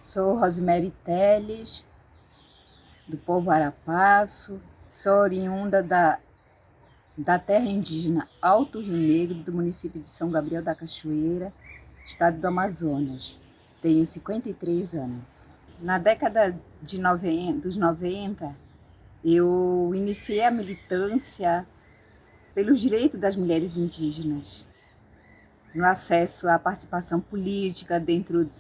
Sou Rosemary Teles, do povo Arapaço, sou oriunda da terra indígena Alto Rio Negro, do município de São Gabriel da Cachoeira, estado do Amazonas. Tenho 53 anos. Na década dos 90, eu iniciei a militância pelos direitos das mulheres indígenas, no acesso à participação política dentro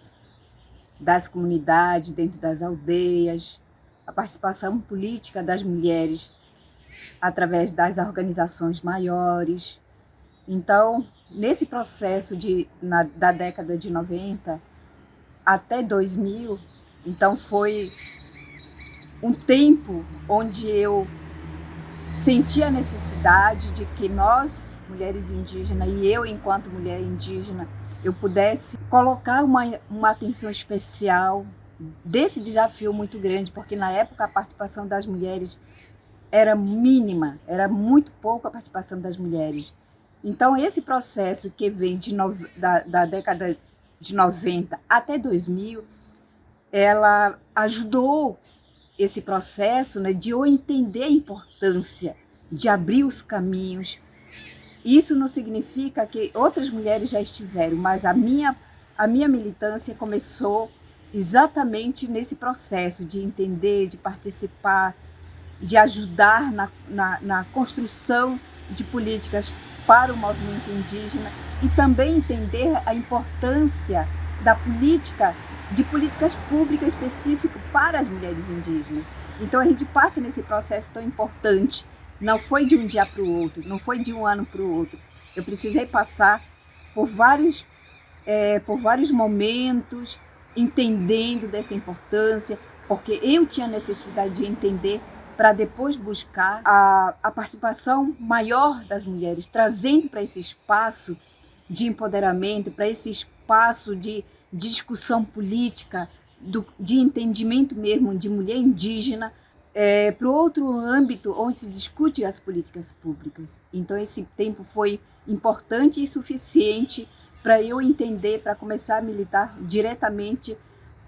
das comunidades, dentro das aldeias, a participação política das mulheres através das organizações maiores. Então, nesse processo da década de 90 até 2000, então foi um tempo onde eu senti a necessidade de que nós, mulheres indígenas, e eu, enquanto mulher indígena, eu pudesse colocar uma atenção especial desse desafio muito grande, porque na época a participação das mulheres era mínima, era muito pouco a participação das mulheres. Então, esse processo que vem da década de 90 até 2000, ela ajudou esse processo, né, de eu entender a importância de abrir os caminhos. Isso não significa que outras mulheres já estiveram, mas a minha militância começou exatamente nesse processo de entender, de participar, de ajudar na construção de políticas para o movimento indígena e também entender a importância de políticas públicas específicas para as mulheres indígenas. Então a gente passa nesse processo tão importante. Não foi de um dia para o outro, não foi de um ano para o outro. Eu precisei passar por vários momentos, entendendo dessa importância, porque eu tinha necessidade de entender para depois buscar a participação maior das mulheres, trazendo para esse espaço de empoderamento, para esse espaço de discussão política, de entendimento mesmo de mulher indígena, para outro âmbito onde se discute as políticas públicas. Então, esse tempo foi importante e suficiente para eu entender, para começar a militar diretamente,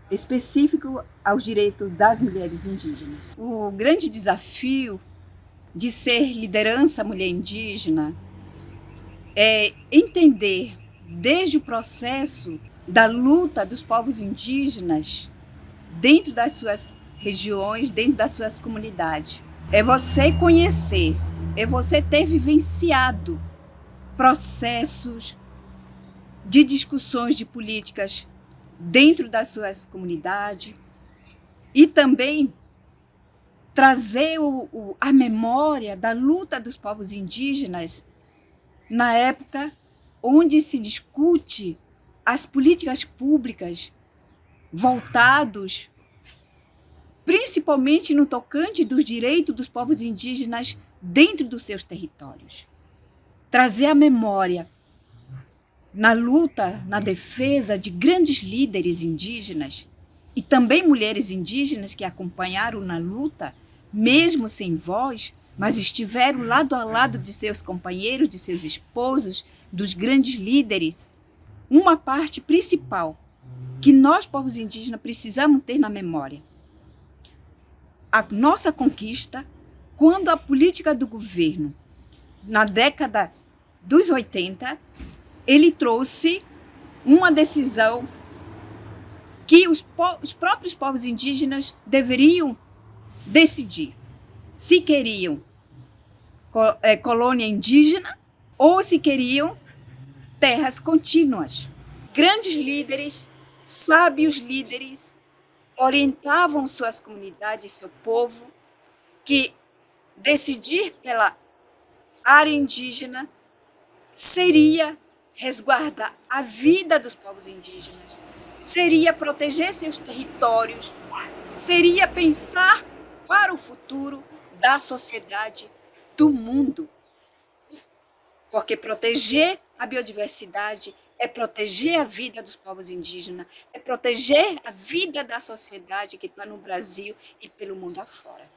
específico aos direitos das mulheres indígenas. O grande desafio de ser liderança mulher indígena é entender, desde o processo da luta dos povos indígenas, dentro das suas regiões, dentro das suas comunidades. É você conhecer, é você ter vivenciado processos de discussões de políticas dentro das suas comunidades e também trazer a memória da luta dos povos indígenas na época onde se discute as políticas públicas voltados principalmente no tocante dos direitos dos povos indígenas dentro dos seus territórios. Trazer a memória na luta, na defesa de grandes líderes indígenas e também mulheres indígenas que acompanharam na luta, mesmo sem voz, mas estiveram lado a lado de seus companheiros, de seus esposos, dos grandes líderes. Uma parte principal que nós, povos indígenas, precisamos ter na memória. A nossa conquista, quando a política do governo, na década dos 80, ele trouxe uma decisão que os próprios povos indígenas deveriam decidir se queriam colônia indígena ou se queriam terras contínuas. Grandes líderes, sábios líderes, orientavam suas comunidades, seu povo, que decidir pela área indígena seria resguardar a vida dos povos indígenas, seria proteger seus territórios, seria pensar para o futuro da sociedade, do mundo. Porque proteger a biodiversidade é proteger a vida dos povos indígenas, é proteger a vida da sociedade que está no Brasil e pelo mundo afora.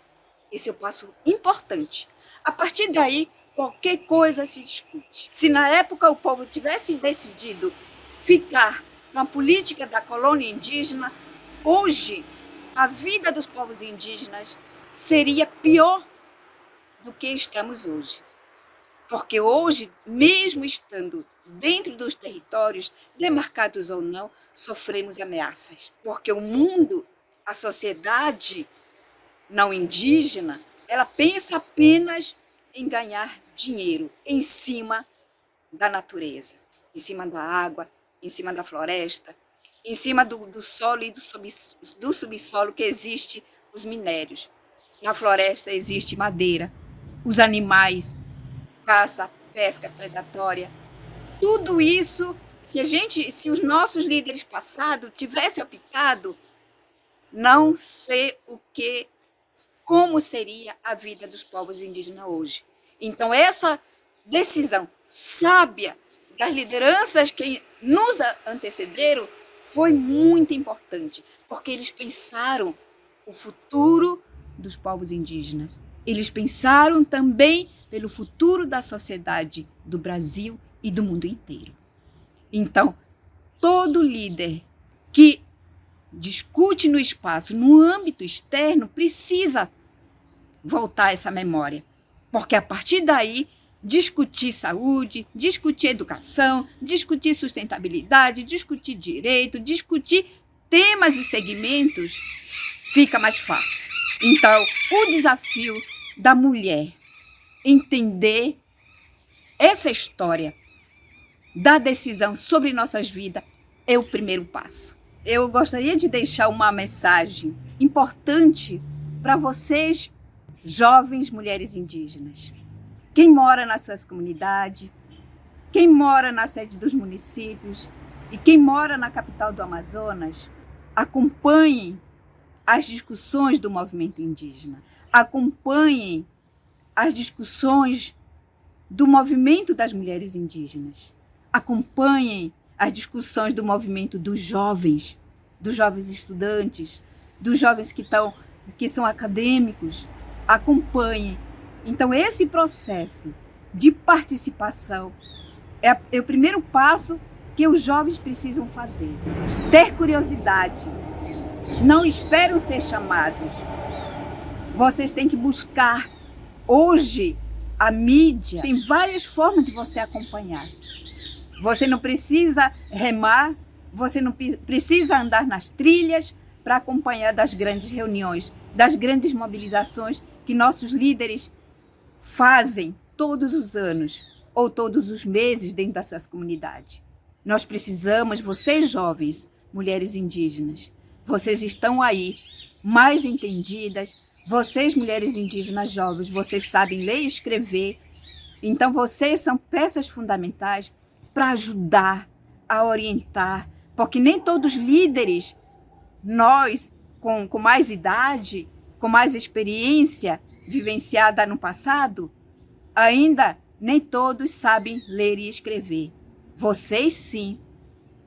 Esse é o passo importante. A partir daí, qualquer coisa se discute. Se na época o povo tivesse decidido ficar na política da colônia indígena, hoje a vida dos povos indígenas seria pior do que estamos hoje. Porque hoje, mesmo estando dentro dos territórios, demarcados ou não, sofremos ameaças. Porque o mundo, a sociedade não indígena, ela pensa apenas em ganhar dinheiro em cima da natureza, em cima da água, em cima da floresta, em cima do solo e do subsolo que existe os minérios. Na floresta existe madeira, os animais, caça, pesca predatória. Tudo isso, se os nossos líderes passados tivessem optado, não sei como seria a vida dos povos indígenas hoje. Então, essa decisão sábia das lideranças que nos antecederam foi muito importante, porque eles pensaram o futuro dos povos indígenas. Eles pensaram também pelo futuro da sociedade do Brasil e do mundo inteiro. Então, todo líder que discute no espaço, no âmbito externo, precisa voltar essa memória. Porque a partir daí, discutir saúde, discutir educação, discutir sustentabilidade, discutir direito, discutir temas e segmentos, fica mais fácil. Então, o desafio da mulher entender essa história da decisão sobre nossas vidas é o primeiro passo. Eu gostaria de deixar uma mensagem importante para vocês, jovens mulheres indígenas. Quem mora nas suas comunidades, quem mora na sede dos municípios e quem mora na capital do Amazonas, acompanhem as discussões do movimento indígena, acompanhem as discussões do movimento das mulheres indígenas, acompanhem as discussões do movimento dos jovens estudantes, dos jovens que são acadêmicos, acompanhem. Então, esse processo de participação é o primeiro passo que os jovens precisam fazer. Ter curiosidade. Não esperem ser chamados. Vocês têm que buscar. Hoje, a mídia tem várias formas de você acompanhar. Você não precisa remar, você não precisa andar nas trilhas para acompanhar das grandes reuniões, das grandes mobilizações que nossos líderes fazem todos os anos ou todos os meses dentro das suas comunidades. Nós precisamos, vocês jovens, mulheres indígenas, vocês estão aí mais entendidas, vocês mulheres indígenas jovens, vocês sabem ler e escrever, então vocês são peças fundamentais para ajudar, a orientar, porque nem todos os líderes, nós com mais idade, com mais experiência vivenciada no passado, ainda nem todos sabem ler e escrever. Vocês sim,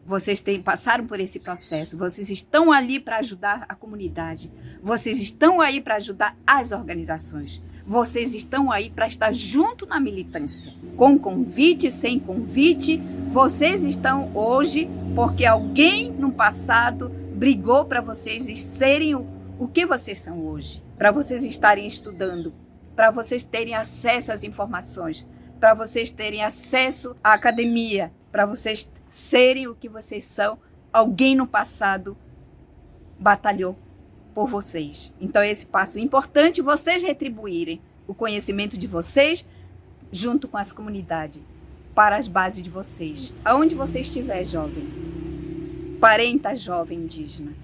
vocês passaram por esse processo, vocês estão ali para ajudar a comunidade, vocês estão aí para ajudar as organizações, vocês estão aí para estar junto na militância, com convite, sem convite, vocês estão hoje porque alguém no passado brigou para vocês serem o que vocês são hoje, para vocês estarem estudando, para vocês terem acesso às informações, para vocês terem acesso à academia, para vocês serem o que vocês são, alguém no passado batalhou por vocês. Então, esse passo é importante, vocês retribuírem o conhecimento de vocês junto com as comunidades, para as bases de vocês. Aonde você estiver, jovem, parenta jovem indígena,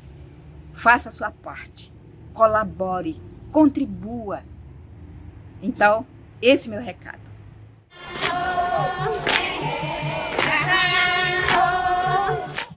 faça a sua parte, colabore, contribua. Então, esse é meu recado.